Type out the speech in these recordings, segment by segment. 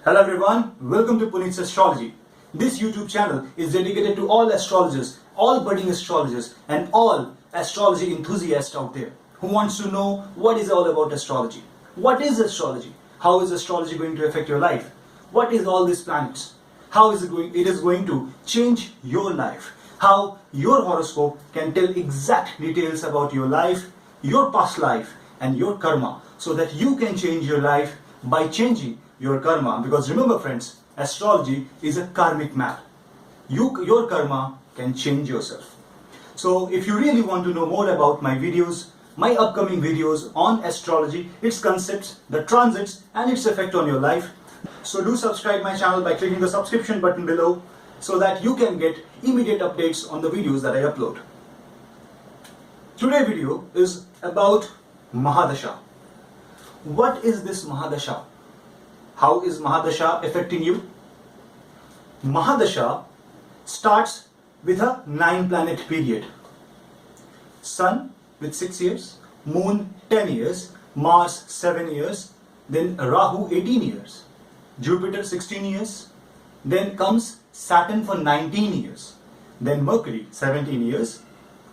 Hello everyone, welcome to Puneet's Astrology. This YouTube channel is dedicated to all astrologers, all budding astrologers and all astrology enthusiasts out there who wants to know what is all about astrology. What is astrology? How is astrology going to affect your life? What is all these planets? How is it is going to change your life? How your horoscope can tell exact details about your life, your past life and your karma so that you can change your life by changing your karma. Because remember friends, astrology is a karmic map. Your karma can change yourself. So if you really want to know more about my videos, my upcoming videos on astrology, its concepts, the transits and its effect on your life, so do subscribe my channel by clicking the subscription button below so that you can get immediate updates on the videos that I upload. Today's video is about Mahadasha. What is this Mahadasha? How is Mahadasha affecting you? Mahadasha starts with a 9-planet period. Sun with 6 years, Moon 10 years, Mars 7 years, then Rahu 18 years, Jupiter 16 years, then comes Saturn for 19 years, then Mercury 17 years,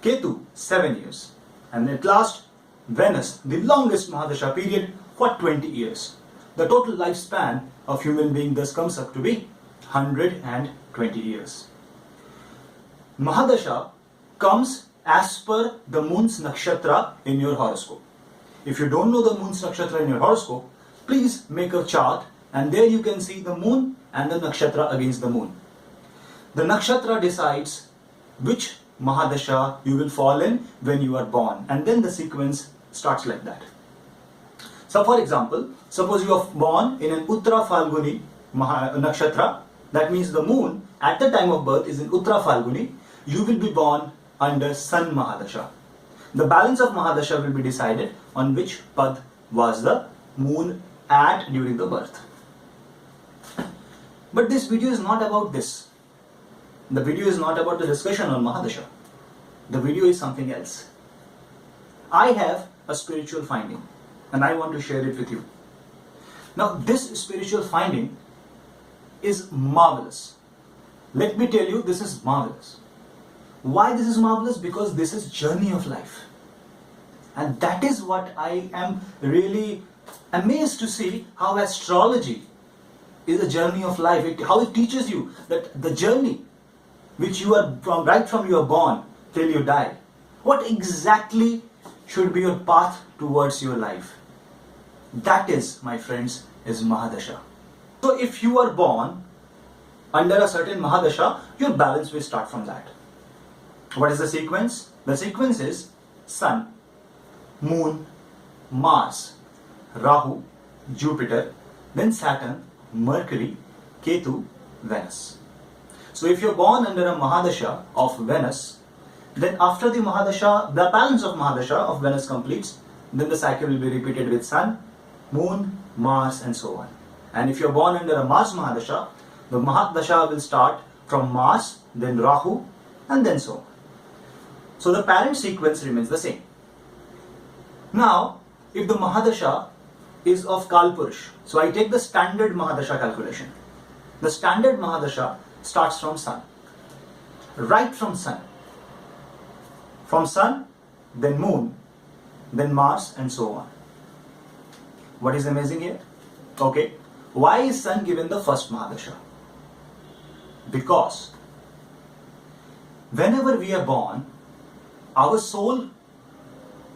Ketu 7 years, and at last Venus, the longest Mahadasha period for 20 years. The total lifespan of human being thus comes up to be 120 years. Mahadasha comes as per the moon's nakshatra in your horoscope. If you don't know the moon's nakshatra in your horoscope, please make a chart and there you can see the moon and the nakshatra against the moon. The nakshatra decides which Mahadasha you will fall in when you are born, and then the sequence starts like that. So for example, suppose you are born in an Uttara Phalguni nakshatra, that means the moon at the time of birth is in Uttara Phalguni, you will be born under Sun Mahadasha. The balance of Mahadasha will be decided on which pad was the moon at during the birth. But this video is not about this. The video is not about the discussion on Mahadasha. The video is something else. I have a spiritual finding and I want to share it with you. Now this spiritual finding is marvelous. Let me tell you, this is marvelous. Why this is marvelous? Because this is journey of life. And that is what I am really amazed to see, how astrology is a journey of life. How it teaches you that the journey which you are from, right from you are born till you die, what exactly should be your path towards your life. That is, my friends, is Mahadasha. So if you are born under a certain Mahadasha, your balance will start from that. What is the sequence? The sequence is Sun, Moon, Mars, Rahu, Jupiter, then Saturn, Mercury, Ketu, Venus. So if you're born under a Mahadasha of Venus, then after the Mahadasha, the balance of Mahadasha of Venus completes, then the cycle will be repeated with Sun, Moon, Mars and so on. And if you're born under a Mars Mahadasha, the Mahadasha will start from Mars, then Rahu and then so on. So the parent sequence remains the same. Now, if the Mahadasha is of Kalpurush, so I take the standard Mahadasha calculation. The standard Mahadasha starts from Sun, right from Sun. From Sun, then Moon, then Mars and so on. What is amazing here? Okay, why is Sun given the first Mahadasha? Because whenever we are born, our soul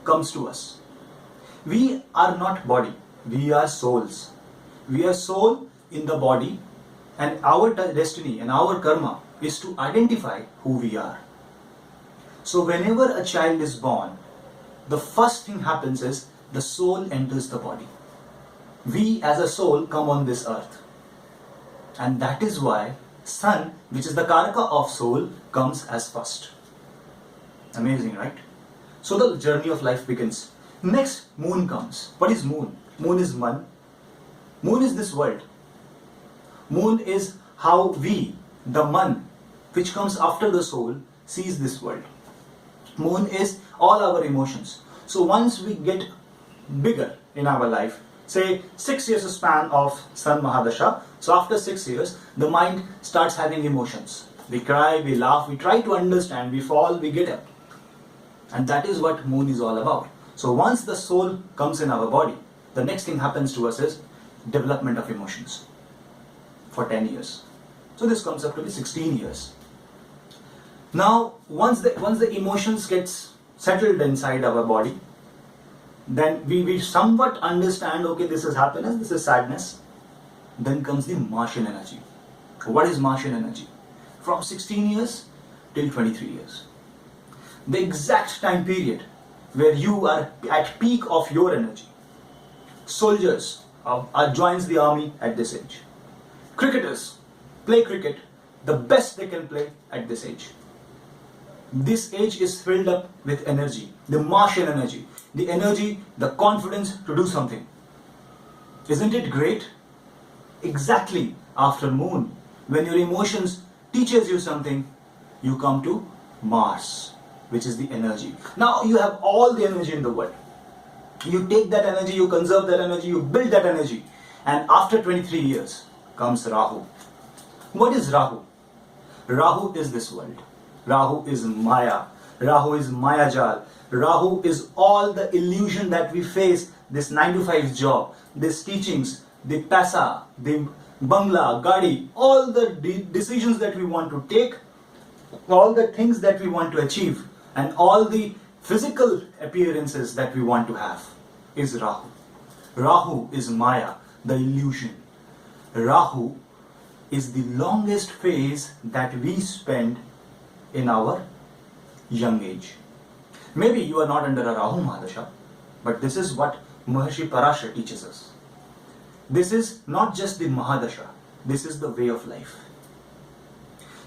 comes to us. We are not body, we are souls. We are soul in the body, and our destiny and our karma is to identify who we are. So whenever a child is born, the first thing happens is the soul enters the body. We as a soul come on this earth. And that is why Sun, which is the Karaka of soul, comes as first. Amazing, right? So the journey of life begins. Next, Moon comes. What is Moon? Moon is Man. Moon is this world. Moon is how we, the Man, which comes after the soul, sees this world. Moon is all our emotions. So once we get bigger in our life, say 6 years span of Sun Mahadasha. So after 6 years, the mind starts having emotions. We cry, we laugh, we try to understand, we fall, we get up. And that is what moon is all about. So once the soul comes in our body, the next thing happens to us is development of emotions for 10 years. So this comes up to be 16 years. Now, once the emotions gets settled inside our body, then we somewhat understand, okay, this is happiness, this is sadness. Then comes the Martian energy. What is Martian energy? From 16 years till 23 years. The exact time period where you are at peak of your energy. Soldiers joins the army at this age. Cricketers play cricket the best they can play at this age. This age is filled up with energy, the Martian energy, the energy, the confidence to do something. Isn't it great? Exactly after moon, when your emotions teaches you something, you come to Mars, which is the energy. Now you have all the energy in the world. You take that energy, you conserve that energy, you build that energy. And after 23 years comes Rahu. What is Rahu? Rahu is this world. Rahu is Maya. Rahu is Mayajal. Rahu is all the illusion that we face, this 9 to 5 job, these teachings, the pasa, the bangla, gadi, all the decisions that we want to take, all the things that we want to achieve, and all the physical appearances that we want to have is Rahu. Rahu is Maya, the illusion. Rahu is the longest phase that we spend in our young age. Maybe you are not under a Rahu Mahadasha, but this is what Maharshi Parashar teaches us. This is not just the Mahadasha, this is the way of life.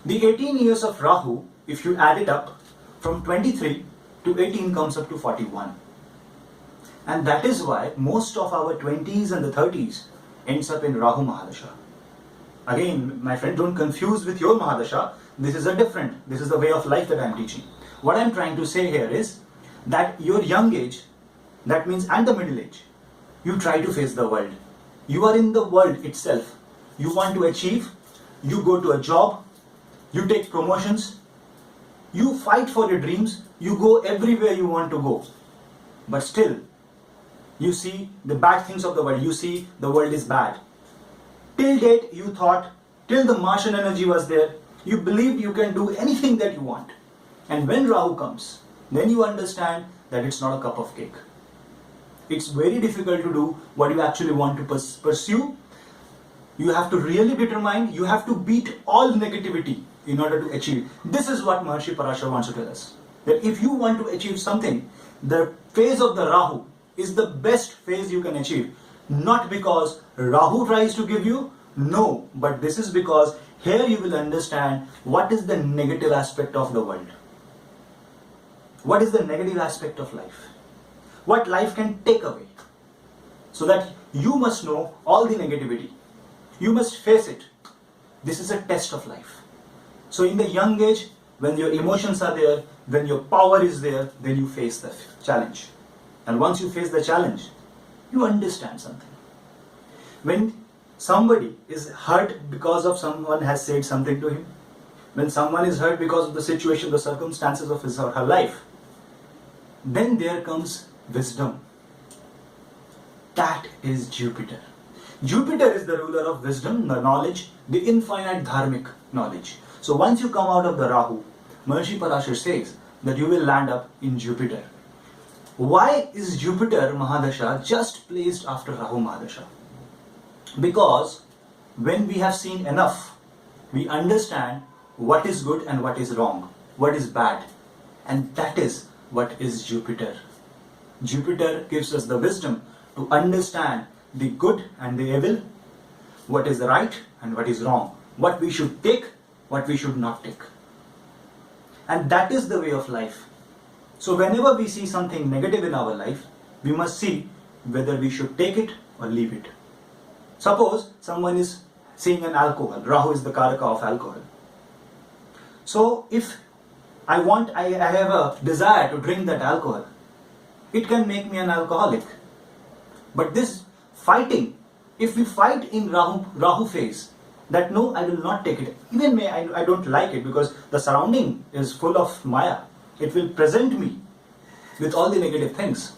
The 18 years of Rahu, if you add it up, from 23 to 18 comes up to 41. And that is why most of our 20s and the 30s ends up in Rahu Mahadasha. Again, my friend, don't confuse with your Mahadasha. This is the way of life that I am teaching. What I am trying to say here is that your young age, that means and the middle age, you try to face the world. You are in the world itself. You want to achieve, you go to a job, you take promotions, you fight for your dreams, you go everywhere you want to go. But still, you see the bad things of the world, you see the world is bad. Till date, you thought, till the Martian energy was there, you believed you can do anything that you want. And when Rahu comes, then you understand that it's not a cup of cake. It's very difficult to do what you actually want to pursue. You have to really determine, you have to beat all negativity in order to achieve. This is what Maharshi Parashar wants to tell us. That if you want to achieve something, the phase of the Rahu is the best phase you can achieve. Not because Rahu tries to give you, no, but this is because here you will understand what is the negative aspect of the world. What is the negative aspect of life? What life can take away. So that you must know all the negativity. You must face it. This is a test of life. So in the young age, when your emotions are there, when your power is there, then you face the challenge. And once you face the challenge, you understand something. When somebody is hurt because of someone has said something to him, when someone is hurt because of the situation, the circumstances of his or her life, then there comes wisdom. That is Jupiter. Jupiter is the ruler of wisdom, the knowledge, the infinite dharmic knowledge. So once you come out of the Rahu, Maharshi Parashar says that you will land up in Jupiter. Why is Jupiter Mahadasha just placed after Rahu Mahadasha? Because when we have seen enough, we understand what is good and what is wrong, what is bad. And that is what is Jupiter. Jupiter gives us the wisdom to understand the good and the evil, what is right and what is wrong, what we should take, what we should not take. And that is the way of life. So whenever we see something negative in our life, we must see whether we should take it or leave it. Suppose someone is seeing an alcohol. Rahu is the karaka of alcohol. So if I have a desire to drink that alcohol, it can make me an alcoholic. But this fighting, if we fight in Rahu phase, that no, I will not take it. Even I don't like it because the surrounding is full of Maya. It will present me with all the negative things.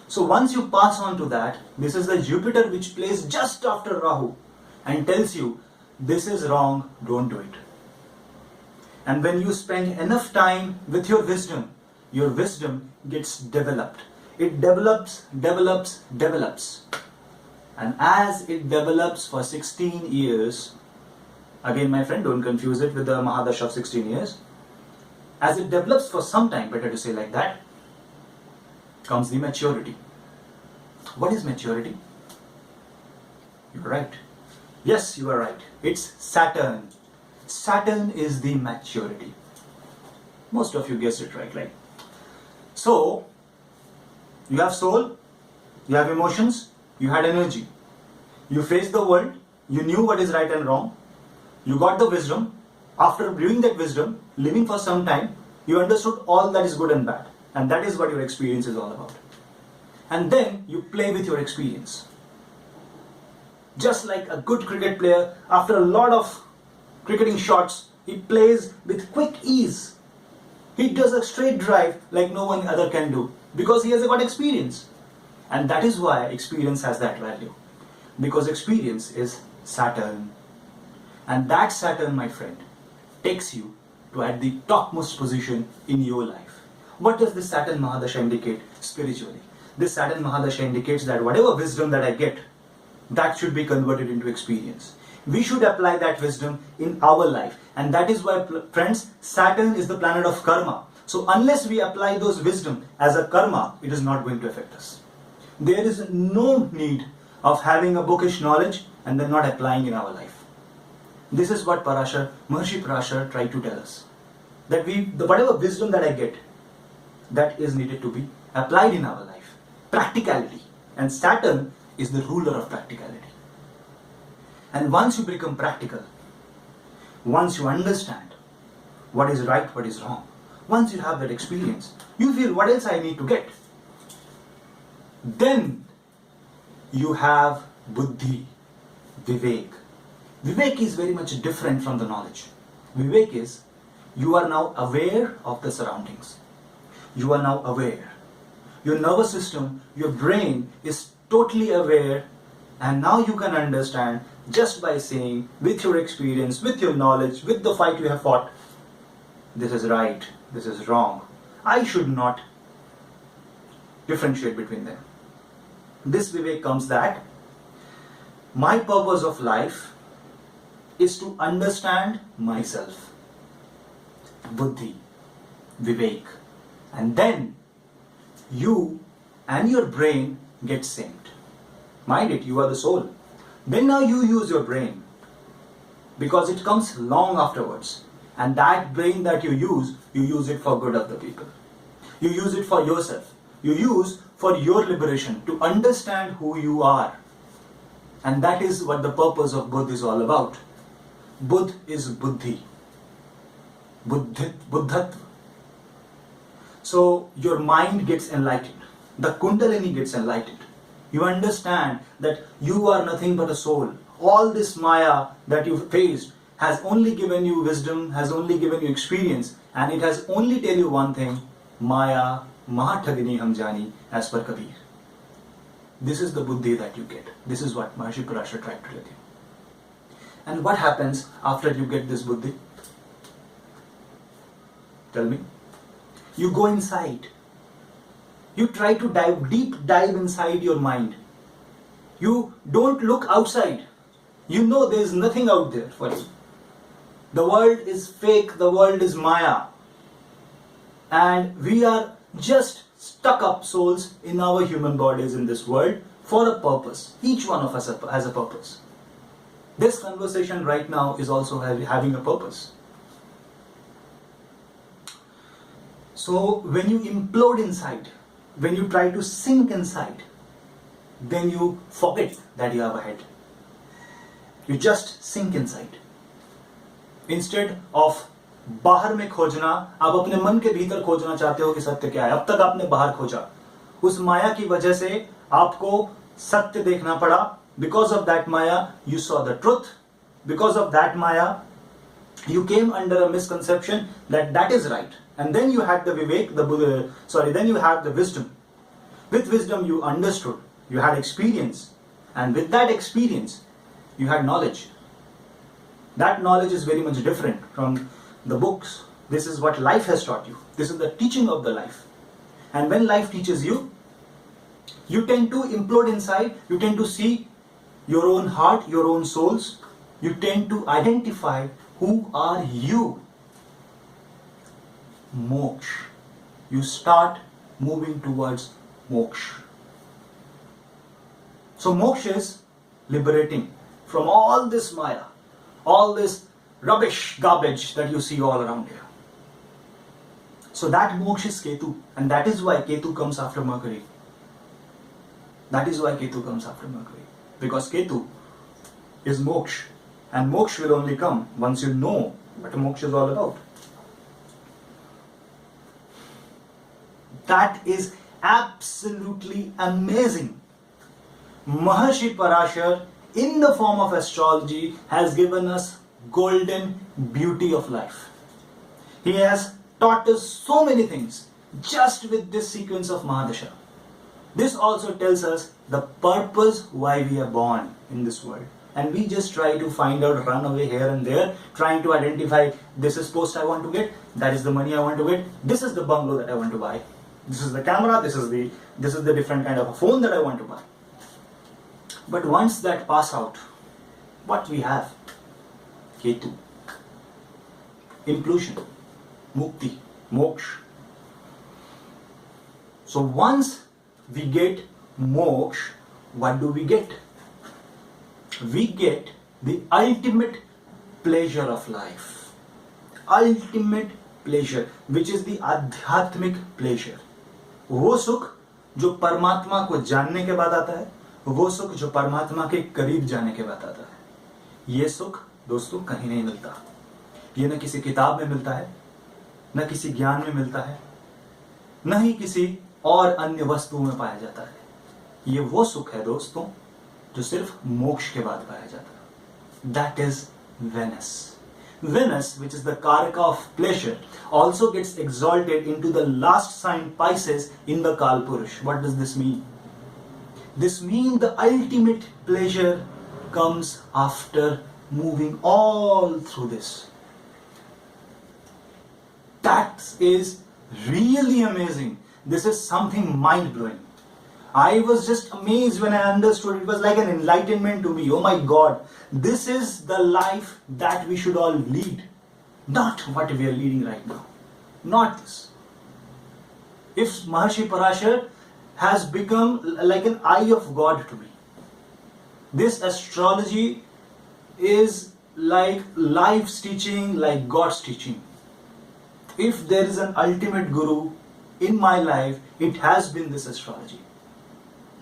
So once you pass on to that, this is the Jupiter which plays just after Rahu and tells you, this is wrong, don't do it. And when you spend enough time with your wisdom gets developed. It develops. And as it develops for 16 years, again my friend, don't confuse it with the Mahadasha of 16 years. As it develops for some time, better to say like that, comes the maturity. What is maturity? You're right. Yes, you are right. It's Saturn. Saturn is the maturity. Most of you guessed it right? So, you have soul, you have emotions, you had energy. You faced the world, you knew what is right and wrong, you got the wisdom. After viewing that wisdom, living for some time, you understood all that is good and bad. And that is what your experience is all about. And then you play with your experience. Just like a good cricket player, after a lot of cricketing shots, he plays with quick ease. He does a straight drive like no one other can do because he has got experience. And that is why experience has that value. Because experience is Saturn. And that Saturn, my friend, takes you to at the topmost position in your life. What does this Saturn Mahadasha indicate spiritually? This Saturn Mahadasha indicates that whatever wisdom that I get, that should be converted into experience. We should apply that wisdom in our life. And that is why, friends, Saturn is the planet of karma. So unless we apply those wisdom as a karma, it is not going to affect us. There is no need of having a bookish knowledge and then not applying in our life. This is what Maharishi Parashar tried to tell us. That whatever wisdom that I get, that is needed to be applied in our life. Practicality. And Saturn is the ruler of practicality. And once you become practical, once you understand what is right, what is wrong, once you have that experience, you feel what else I need to get. Then you have buddhi, vivek. Vivek is very much different from the knowledge. Vivek is, you are now aware of the surroundings. You are now aware. Your nervous system, your brain is totally aware, and now you can understand just by saying, with your experience, with your knowledge, with the fight you have fought, this is right, this is wrong. I should not differentiate between them. This Vivek comes that my purpose of life is to understand myself. Buddhi, Vivek. And then you and your brain get synced. Mind it, you are the soul. Then now you use your brain because it comes long afterwards. And that brain that you use it for good of the people. You use it for yourself. You use for your liberation, to understand who you are. And that is what the purpose of Buddha is all about. Buddha is buddhi. Buddhatva. So your mind gets enlightened. The Kundalini gets enlightened. You understand that you are nothing but a soul. All this Maya that you faced has only given you wisdom, has only given you experience, and it has only tell you one thing, Maya Mahathagini Hamjani, as per Kabir. This is the buddhi that you get. This is what Maharishi Parashar tried to tell you. And what happens after you get this buddhi? Tell me. You go inside. You try to deep dive inside your mind. You don't look outside. You know there is nothing out there for you. The world is fake, the world is Maya. And we are just stuck up souls in our human bodies in this world for a purpose. Each one of us has a purpose. This conversation right now is also having a purpose. So when you implode inside, when you try to sink inside, then you forget that you have a head. You just sink inside. Instead of बाहर में खोजना, आप अपने मन के भीतर खोजना चाहते हो कि सत्य क्या है. अब तक आपने बाहर खोजा. उस माया की वजह से आपको सत्य देखना पड़ा. Because of that Maya, you saw the truth. Because of that Maya, you came under a misconception that that is right. And then you had the Vivek, then you had the wisdom. With wisdom you understood, you had experience. And with that experience, you had knowledge. That knowledge is very much different from the books. This is what life has taught you. This is the teaching of the life. And when life teaches you, you tend to implode inside, you tend to see your own heart, your own souls. You tend to identify who are you. Moksha. You start moving towards moksha. So moksha is liberating from all this Maya, all this rubbish, garbage that you see all around here. So that moksha is Ketu, and that is why Ketu comes after Mercury. That is why Ketu comes after Mercury. Because Ketu is moksha, and moksha will only come once you know what moksha is all about. That is absolutely amazing. Maharshi Parashar, in the form of astrology, has given us golden beauty of life. He has taught us so many things just with this sequence of Mahadasha. This also tells us the purpose why we are born in this world. And we just try to find out, run away here and there, trying to identify, this is post I want to get, that is the money I want to get, this is the bungalow that I want to buy, this is the camera, this is the different kind of a phone that I want to buy. But once that pass out, what we have? Ketu. Implosion. Mukti. Moksha. So once we get moksha, what do we get? We get the ultimate pleasure of life. Ultimate pleasure, which is the adhyatmic pleasure. वो सुख जो परमात्मा को जानने के बाद आता है, वो सुख जो परमात्मा के करीब जाने के बाद आता है. ये सुख दोस्तों कहीं नहीं मिलता. ये न किसी किताब में मिलता है, न किसी ज्ञान में मिलता है, न ही किसी और अन्य वस्तुओं में पाया जाता है. ये वो सुख है दोस्तों जो सिर्फ मोक्ष के बाद पाया जाता है. That is Venus. Venus, which is the Karaka of pleasure, also gets exalted into the last sign Pisces in the Kalpurush. What does this mean? This means the ultimate pleasure comes after moving all through this. That is really amazing. This is something mind-blowing. I was just amazed when I understood. It was like an enlightenment to me. Oh my God, this is the life that we should all lead. Not what we are leading right now. Not this. If Maharshi Parashar has become like an eye of God to me, this astrology is like life's teaching, like God's teaching. If there is an ultimate guru in my life, it has been this astrology.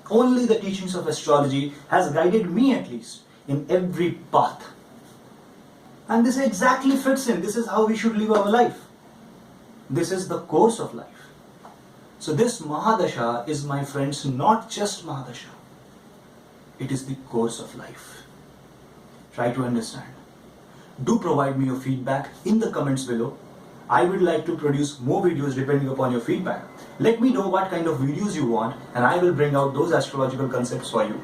Only the teachings of astrology has guided me, at least, in every path. And this exactly fits in. This is how we should live our life. This is the course of life. So this Mahadasha is, my friends, not just Mahadasha. It is the course of life. Try to understand. Do provide me your feedback in the comments below. I would like to produce more videos depending upon your feedback. Let me know what kind of videos you want and I will bring out those astrological concepts for you.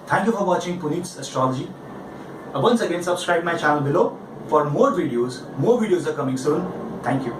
Thank you for watching Puneet's Astrology. Once again, subscribe my channel below for more videos. More videos are coming soon. Thank you.